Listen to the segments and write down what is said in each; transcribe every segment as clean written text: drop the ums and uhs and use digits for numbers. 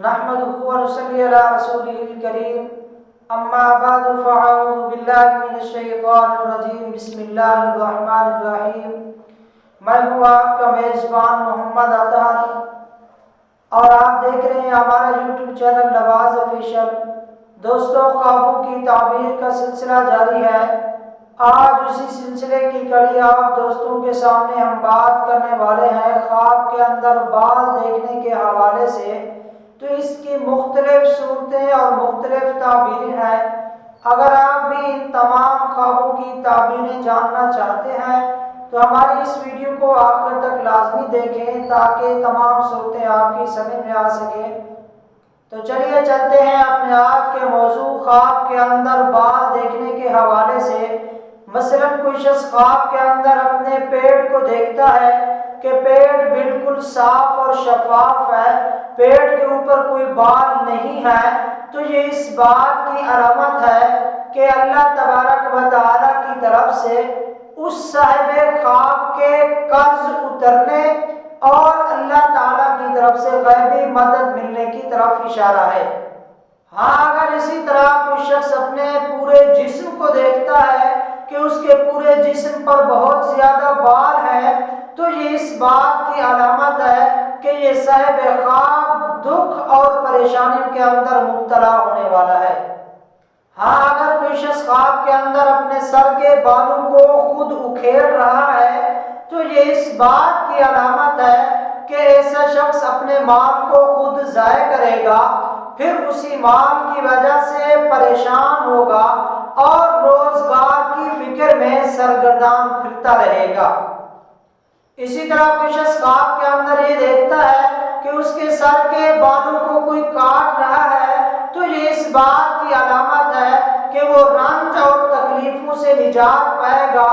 نحمده ونصلي على رسوله الكريم اما بعد فاعوذ بالله من الشیطان الرجیم بسم اللہ الرحمن الرحیم۔ میں ہوں آپ کا میزبان محمد اطہر اور آپ دیکھ رہے ہیں ہمارا یوٹیوب چینل نواز آفیشیل۔ دوستوں، خوابوں کی تعبیر کا سلسلہ جاری ہے۔ آج اسی سلسلے کی کڑی آپ دوستوں کے سامنے ہم بات کرنے والے ہیں خواب کے اندر بال دیکھنے کے حوالے سے۔ تو اس کی مختلف صورتیں اور مختلف تعبیریں ہیں۔ اگر آپ بھی ان تمام خوابوں کی تعبیریں جاننا چاہتے ہیں تو ہماری اس ویڈیو کو آخر تک لازمی دیکھیں تاکہ تمام صورتیں آپ کی سمجھ میں آ سکیں۔ تو چلیے چلتے ہیں اپنے آج کے موضوع خواب کے اندر بال دیکھنے کے حوالے سے۔ مثلا کوئی شخص خواب کے اندر اپنے پیٹ کو دیکھتا ہے کہ پیٹ بالکل صاف اور شفاف ہے، پیٹ کے اوپر کوئی بال نہیں ہے، تو یہ اس بات کی علامت ہے کہ اللہ تبارک و تعالیٰ کی طرف سے اس صاحب خواب کے قرض اترنے اور اللہ تعالیٰ کی طرف سے غیبی مدد ملنے کی طرف اشارہ ہے۔ ہاں، اگر اسی طرح کوئی شخص اپنے پورے جسم کو دیکھتا ہے کہ اس کے پورے جسم پر بہت زیادہ بال ہیں، تو یہ اس بات کی علامت ہے کہ یہ صاحب خواب دکھ اور پریشانیوں کے اندر مبتلا ہونے والا ہے۔ ہاں، اگر کوئی شخص خواب کے اندر اپنے سر کے بالوں کو خود اکھیڑ رہا ہے تو یہ اس بات کی علامت ہے کہ ایسا شخص اپنے مال کو خود ضائع کرے گا، پھر اسی مال کی وجہ سے پریشان ہوگا اور روزگار کی فکر میں سرگردان پھرتا رہے گا۔ اسی طرح کوئی شخص خواب کے اندر یہ دیکھتا ہے کہ اس کے سر کے بالوں کو کوئی کاٹ رہا ہے تو یہ اس بات کی علامت ہے کہ وہ رنج اور تکلیفوں سے نجات پائے گا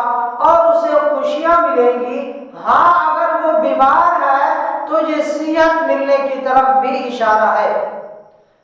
اور اسے خوشیاں ملیں گی۔ ہاں، اگر وہ بیمار ہے تو یہ صحت ملنے کی طرف بھی اشارہ ہے۔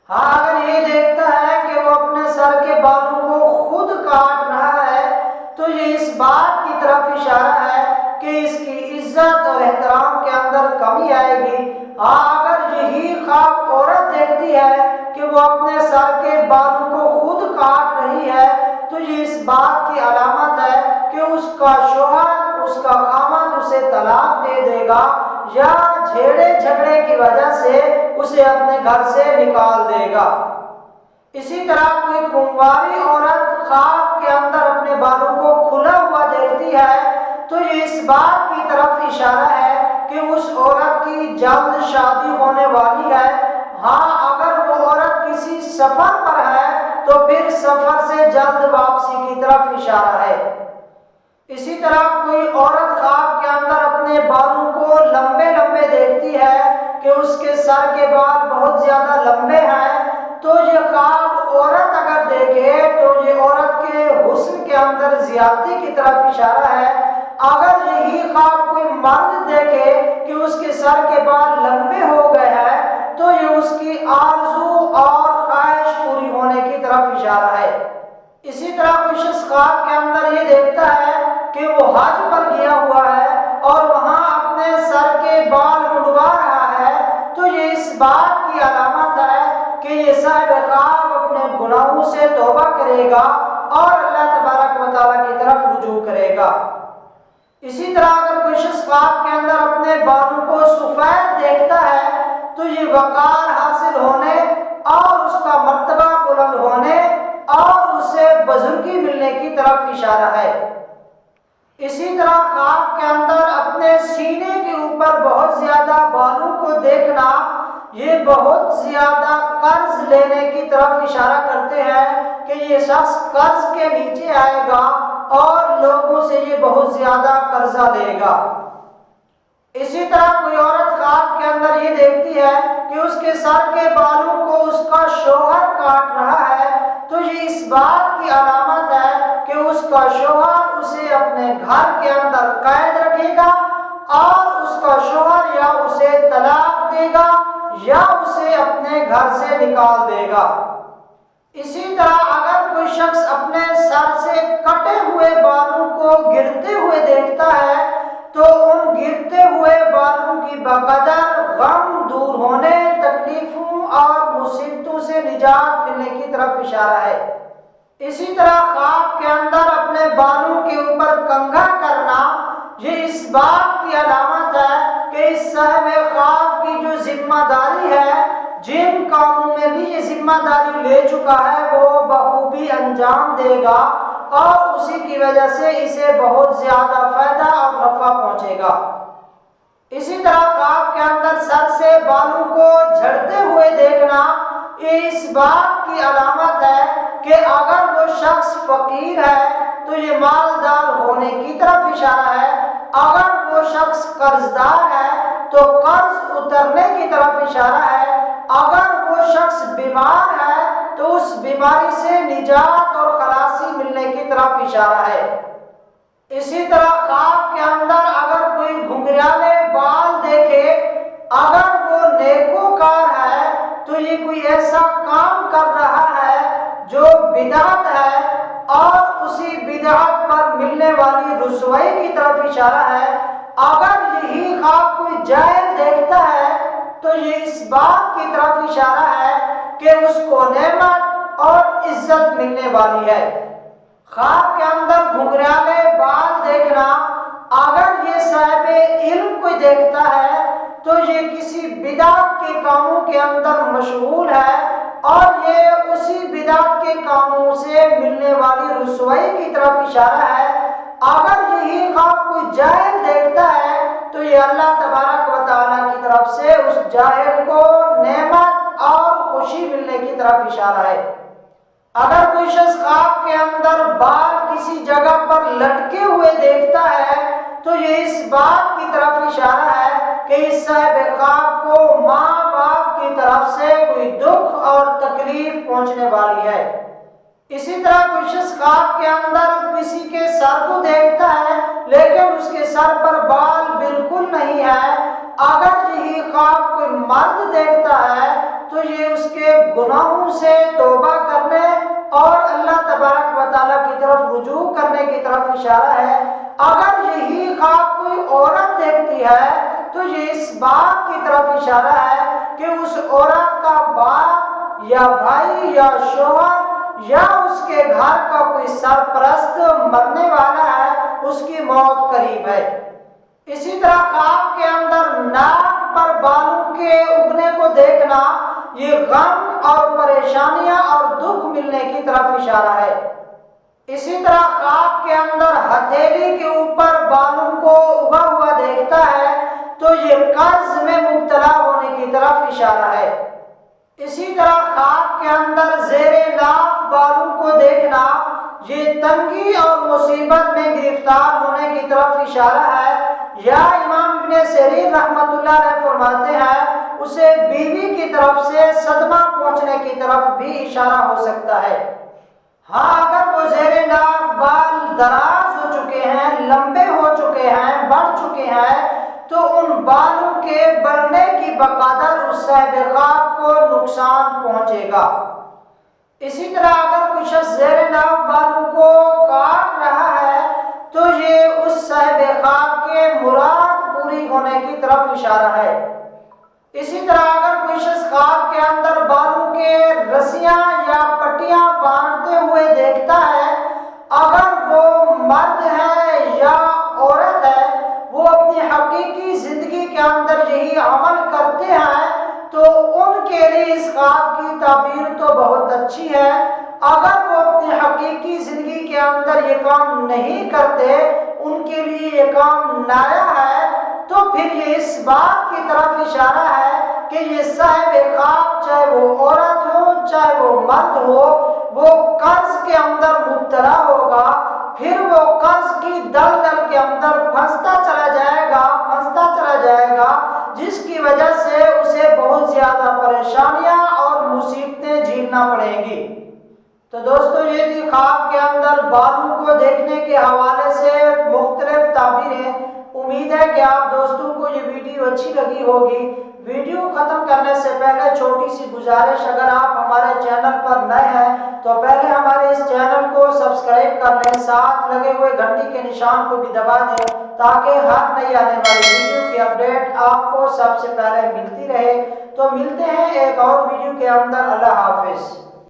ہاں، اگر یہ دیکھتا ہے کہ وہ اپنے سر کے بالوں کو خود کاٹ رہا ہے تو یہ اس بات کی طرف اشارہ ہے کہ اس کی عزت اور احترام کے اندر کمی آئے گی۔ ہاں، اگر یہی خواب عورت دیکھتی ہے کہ وہ اپنے سر کے بالوں کو خود کاٹ رہی ہے تو یہ اس بات کی علامت ہے کہ اس کا شوہر، اس کا خاوند اسے طلاق دے دے گا یا جھیڑے جھگڑے کی وجہ سے اسے اپنے گھر سے نکال دے گا۔ اسی طرح کوئی کنواری عورت خواب کے اندر اپنے بالوں کو کھلا ہوا دیکھتی ہے تو یہ اس بات کی طرف اشارہ ہے کہ اس عورت کی جلد شادی ہونے والی ہے۔ ہاں، اگر وہ عورت کسی سفر پر ہے تو پھر سفر سے جلد واپسی کی طرف اشارہ ہے۔ اسی طرح کوئی عورت خواب کے اندر اپنے بالوں کو لمبے لمبے دیکھتی ہے کہ اس کے سر کے بال بہت زیادہ لمبے ہیں تو یہ خواب عورت اگر دیکھے تو یہ عورت کے حسن کے اندر زیادتی کی طرف اشارہ ہے۔ اگر یہی خواب کوئی مرد دیکھے کہ اس کے سر کے بال لمبے ہو گئے ہیں تو یہ اس کی آرزو اور خواہش پوری ہونے کی طرف اشارہ ہے۔ اسی طرح کوئی شخص خواب کے اندر یہ دیکھتا ہے کہ وہ حج پر گیا ہوا ہے اور وہاں اپنے سر کے بال مڑوا رہا ہے تو یہ اس بات کی علامت ہے کہ یہ صاحب خواب اپنے گناہوں سے توبہ کرے گا اور اللہ تبارک و تعالیٰ کی طرف رجوع کرے گا۔ اسی طرح اگر کوئی شخص خواب کے اندر اپنے بالوں کو سفید دیکھتا ہے تو یہ وقار حاصل ہونے اور اس کا مرتبہ بلند ہونے اور اسے بزرگی ملنے کی طرف اشارہ ہے۔ اسی طرح خواب کے اندر اپنے سینے کے اوپر بہت زیادہ بالوں کو دیکھنا یہ بہت زیادہ قرض لینے کی طرف اشارہ کرتے ہیں کہ یہ شخص قرض کے نیچے آئے گا اور لوگوں سے یہ بہت زیادہ قرضہ لے گا۔ اسی طرح کوئی عورت خواب کے اندر یہ دیکھتی ہے کہ اس کے سر کے بالوں کو اس کا شوہر کاٹ رہا ہے تو یہ اس بات کی علامت ہے کہ اس کا شوہر اسے اپنے گھر کے اندر قید رکھے گا اور اس کا شوہر یا اسے طلاق دے گا یا اسے اپنے گھر سے نکال دے گا۔ اسی طرح اگر کوئی شخص اپنے سر سے کٹے ہوئے بالوں کو گرتے ہوئے دیکھتا ہے تو ان گرتے ہوئے بالوں کی بقدر غم دور ہونے، تکلیفوں اور نجات ملنے کی طرف اشارہ ہے۔ اسی طرح خواب کے اندر اپنے بالوں کے اوپر کنگھا کرنا یہ اس بات کی علامت ہے کہ اس صاحب خواب کی جو ذمہ داری ہے، جن کاموں میں بھی یہ ذمہ داری لے چکا ہے وہ بخوبی انجام دے گا اور اسی کی وجہ سے اسے بہت زیادہ فائدہ اور نفع پہنچے گا۔ اسی طرح خواب کے اندر سر سے بالوں کو جھڑتے ہوئے دیکھنا یہ اس بات کی علامت ہے کہ اگر وہ شخص فقیر ہے تو یہ مالدار ہونے کی طرف اشارہ ہے، اگر وہ شخص قرض دار ہے تو قرض اترنے کی طرف اشارہ ہے، اگر وہ شخص بیمار ہے تو اس بیماری سے نجات اور خلاصی ملنے کی طرف اشارہ ہے۔ اسی طرح خواب کے اندر اگر کوئی گھنگریالے بال دیکھے، اگر وہ نیکوکار ہے تو یہ کوئی ایسا کام کر رہا ہے جو بدعت ہے اور اسی بدعت پر ملنے والی رسوائی کی طرف اشارہ ہے۔ اگر یہی خواب کوئی جاہل دیکھتا ہے تو یہ اس بات کی طرف اشارہ ہے کہ اس کو نعمت اور عزت ملنے والی ہے۔ خواب کے اندر گھنگریالے بال دیکھنا اگر یہ صاحب علم کوئی دیکھتا ہے تو یہ کسی بدعت کے کاموں کے اندر مشغول ہے اور یہ اسی بدعت کے کاموں سے ملنے والی رسوائی کی طرف اشارہ ہے۔ اگر یہی خواب کوئی جاہل دیکھتا ہے تو یہ اللہ تبارک و تعالیٰ کی طرف سے اس جاہل کو نعمت اور خوشی ملنے کی طرف اشارہ ہے۔ اگر کوئی شخص خواب کے اندر بال کسی جگہ پر لٹکے ہوئے دیکھتا ہے تو یہ اس بات کی طرف اشارہ ہے کہ اس صاحب خواب کو ماں باپ کی طرف سے کوئی دکھ اور تکلیف پہنچنے والی ہے۔ اسی طرح کوئی شخص خواب کے اندر کسی کے سر کو دیکھتا ہے لیکن اس کے سر پر بال بالکل نہیں ہے، اگر یہی خواب کوئی مرد دیکھتا ہے تو یہ اس کے گناہوں سے توبہ کرنے اور اللہ تبارک و تعالیٰ کی طرف رجوع کرنے کی طرف اشارہ ہے۔ اگر یہی خواب کوئی عورت دیکھتی ہے تو یہ اس بات کی طرف اشارہ ہے کہ اس عورت کا باپ یا بھائی یا شوہر یا اس کے گھر کا کوئی سرپرست مرنے والا ہے، اس کی موت قریب ہے۔ اسی طرح خواب کے اندر ناک پر بالوں کے اگنے کو دیکھنا یہ غم اور پریشانیاں اور دکھ ملنے کی طرف اشارہ ہے۔ اسی طرح خواب کے اندر ہتھیلی کے اوپر بالوں کو اگا ہوا دیکھتا ہے تو یہ قرض میں مبتلا ہونے کی طرف اشارہ ہے۔ اسی طرح خواب کے اندر زیر لاف بالوں کو دیکھنا یہ تنگی اور مصیبت میں گرفتار ہونے کی طرف اشارہ ہے، یا امام ابن سیرین رحمۃ اللہ علیہ فرماتے ہیں اسے بیوی کی طرف سے صدمہ پہنچنے کی طرف بھی اشارہ ہو سکتا ہے۔ ہاں اگر وہ زیر لاف بال دراز ہو چکے ہیں، لمبے ہو چکے ہیں، بڑھ چکے ہیں تو ان بالوں کے بڑھنے کی بقدر اس صاحب خواب کو نقصان پہنچے گا۔ اسی طرح اگر کوئی شخص زیر لاف بالوں کو کاٹ رہا ہے تو یہ اس صاحب خواب کے مراد پوری ہونے کی طرف اشارہ ہے۔ اسی طرح اگر کوئی شخص خواب کے اندر بالوں کے رسیاں یا پٹیاں باندھتے ہوئے دیکھتا ہے، اگر وہ مرد ہے یا عورت ہے وہ اپنی حقیقی زندگی کے اندر یہی عمل کرتے ہیں تو ان کے لیے اس خواب کی تعبیر تو بہت اچھی ہے۔ اگر وہ اپنی حقیقی زندگی کے اندر یہ کام نہیں کرتے، ان کے لیے یہ کام نیا ہے، تو پھر یہ اس بات کی طرف اشارہ ہے کہ یہ صاحب خواب چاہے وہ عورت ہو چاہے وہ مرد ہو وہ قرض کے اندر مبتلا ہوگا، پھر وہ قرض کی دلدل کے اندر پھنستا چلا جائے گا جس کی وجہ سے اسے بہت زیادہ پریشانیاں اور مصیبتیں جھیلنا پڑیں گی۔ تو دوستو یہ تھی خواب کے اندر بالوں کو دیکھنے کے حوالے سے مختلف تعبیریں۔ امید ہے کہ آپ دوستوں کو یہ ویڈیو اچھی لگی ہوگی۔ ویڈیو ختم کرنے سے پہلے چھوٹی سی گزارش، اگر آپ ہمارے چینل پر نئے ہیں تو پہلے ہمارے اس چینل کو سبسکرائب کر لیں، ساتھ لگے ہوئے گھنٹی کے نشان کو بھی دبا دیں تاکہ ہر نئی آنے والی ویڈیو کی اپڈیٹ آپ کو سب سے پہلے ملتی رہے۔ تو ملتے ہیں ایک اور ویڈیو کے اندر اللہ حافظ.